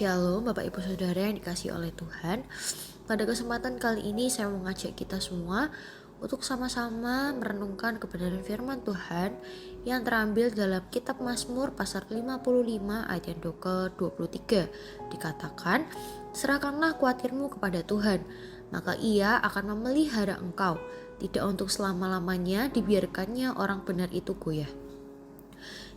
Shalom Bapak Ibu Saudara yang dikasihi oleh Tuhan. Pada kesempatan kali ini saya mau mengajak kita semua untuk sama-sama merenungkan kebenaran firman Tuhan yang terambil dalam kitab Mazmur pasal 55 ayat yang ke-23. Dikatakan, serahkanlah khawatirmu kepada Tuhan, maka Ia akan memelihara engkau. Tidak untuk selama-lamanya dibiarkannya orang benar itu goyah.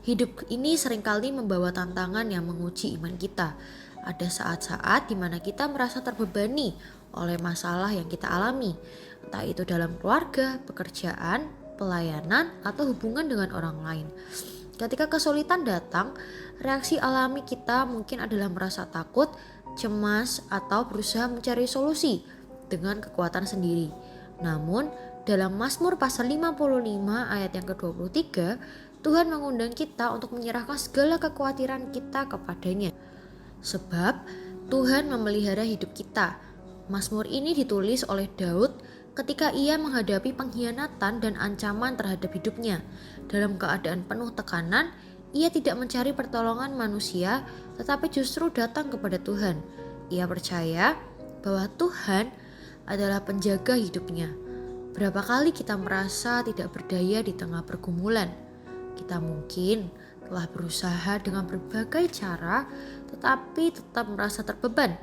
Hidup ini seringkali membawa tantangan yang menguji iman kita. Ada saat-saat di mana kita merasa terbebani oleh masalah yang kita alami, entah itu dalam keluarga, pekerjaan, pelayanan, atau hubungan dengan orang lain. Ketika kesulitan datang, reaksi alami kita mungkin adalah merasa takut, cemas, atau berusaha mencari solusi dengan kekuatan sendiri. Namun, dalam Mazmur pasal 55 ayat yang ke-23, Tuhan mengundang kita untuk menyerahkan segala kekhawatiran kita kepadanya. Sebab Tuhan memelihara hidup kita. Mazmur ini ditulis oleh Daud ketika ia menghadapi pengkhianatan dan ancaman terhadap hidupnya. Dalam keadaan penuh tekanan, ia tidak mencari pertolongan manusia, tetapi justru datang kepada Tuhan. Ia percaya bahwa Tuhan adalah penjaga hidupnya. Berapa kali kita merasa tidak berdaya di tengah pergumulan? Kita mungkin telah berusaha dengan berbagai cara, tetapi tetap merasa terbeban.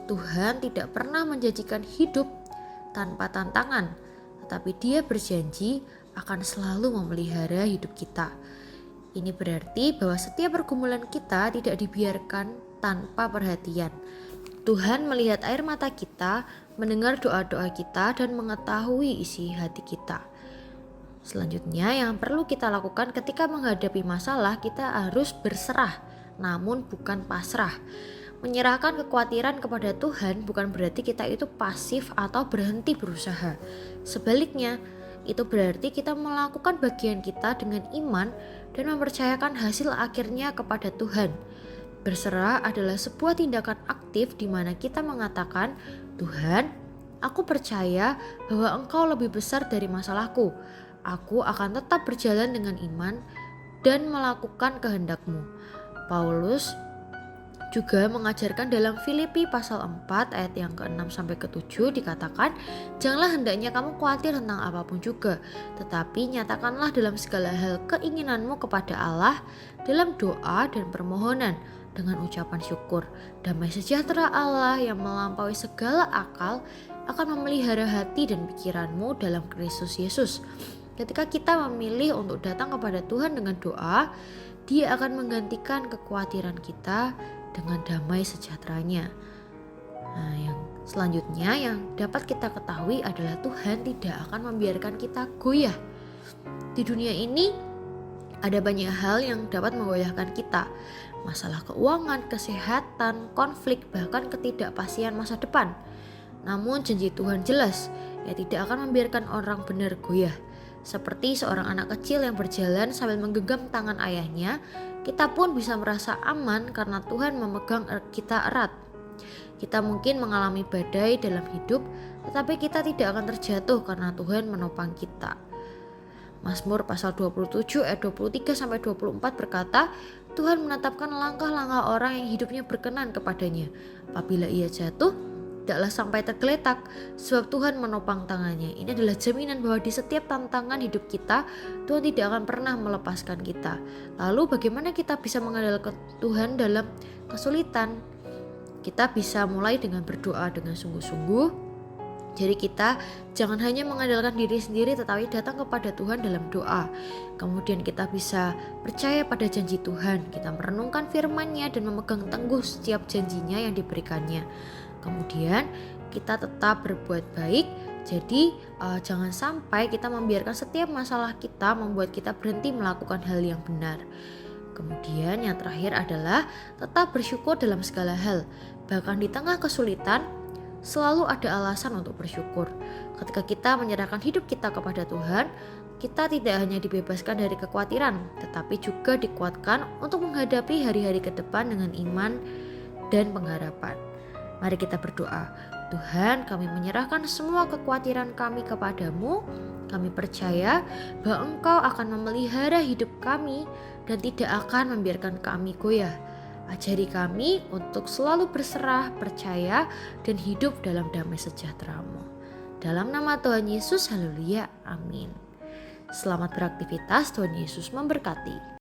Tuhan tidak pernah menjanjikan hidup tanpa tantangan, tetapi Dia berjanji akan selalu memelihara hidup kita. Ini berarti bahwa setiap pergumulan kita tidak dibiarkan tanpa perhatian. Tuhan melihat air mata kita, mendengar doa-doa kita, dan mengetahui isi hati kita. Selanjutnya yang perlu kita lakukan ketika menghadapi masalah, kita harus berserah, namun bukan pasrah. Menyerahkan kekhawatiran kepada Tuhan bukan berarti kita itu pasif atau berhenti berusaha. Sebaliknya, itu berarti kita melakukan bagian kita dengan iman dan mempercayakan hasil akhirnya kepada Tuhan. Berserah adalah sebuah tindakan aktif di mana kita mengatakan, Tuhan, aku percaya bahwa Engkau lebih besar dari masalahku. Aku akan tetap berjalan dengan iman dan melakukan kehendak-Mu. Paulus juga mengajarkan dalam Filipi pasal 4 ayat yang ke-6 sampai ke-7 dikatakan, janganlah hendaknya kamu khawatir tentang apapun juga, tetapi nyatakanlah dalam segala hal keinginanmu kepada Allah dalam doa dan permohonan dengan ucapan syukur. Damai sejahtera Allah yang melampaui segala akal akan memelihara hati dan pikiranmu dalam Kristus Yesus. Ketika kita memilih untuk datang kepada Tuhan dengan doa, Dia akan menggantikan kekhawatiran kita dengan damai sejahteranya. Nah, yang selanjutnya yang dapat kita ketahui adalah Tuhan tidak akan membiarkan kita goyah. Di dunia ini ada banyak hal yang dapat menggoyahkan kita. Masalah keuangan, kesehatan, konflik, bahkan ketidakpastian masa depan. Namun janji Tuhan jelas, Ia tidak akan membiarkan orang benar goyah. Seperti seorang anak kecil yang berjalan sambil menggenggam tangan ayahnya, kita pun bisa merasa aman karena Tuhan memegang kita erat. Kita mungkin mengalami badai dalam hidup, tetapi kita tidak akan terjatuh karena Tuhan menopang kita. Mazmur pasal 27 ayat 23 sampai 24 berkata, Tuhan menetapkan langkah-langkah orang yang hidupnya berkenan kepadanya. Apabila ia jatuh, tidaklah sampai tergeletak, sebab Tuhan menopang tangannya. Ini adalah jaminan bahwa di setiap tantangan hidup kita, Tuhan tidak akan pernah melepaskan kita. Lalu bagaimana kita bisa mengandalkan Tuhan dalam kesulitan? Kita bisa mulai dengan berdoa dengan sungguh-sungguh. Jadi kita jangan hanya mengandalkan diri sendiri, tetapi datang kepada Tuhan dalam doa. Kemudian kita bisa percaya pada janji Tuhan. Kita merenungkan firman-Nya dan memegang teguh setiap janjinya yang diberikannya. Kemudian kita tetap berbuat baik. Jadi jangan sampai kita membiarkan setiap masalah kita membuat kita berhenti melakukan hal yang benar. Kemudian yang terakhir adalah tetap bersyukur dalam segala hal. Bahkan di tengah kesulitan, selalu ada alasan untuk bersyukur. Ketika kita menyerahkan hidup kita kepada Tuhan, kita tidak hanya dibebaskan dari kekhawatiran, tetapi juga dikuatkan untuk menghadapi hari-hari ke depan dengan iman dan pengharapan. Mari kita berdoa. Tuhan, kami menyerahkan semua kekhawatiran kami kepadamu. Kami percaya bahwa Engkau akan memelihara hidup kami dan tidak akan membiarkan kami goyah. Ajari kami untuk selalu berserah, percaya, dan hidup dalam damai sejahtera-Mu. Dalam nama Tuhan Yesus, haleluya, amin. Selamat beraktivitas, Tuhan Yesus memberkati.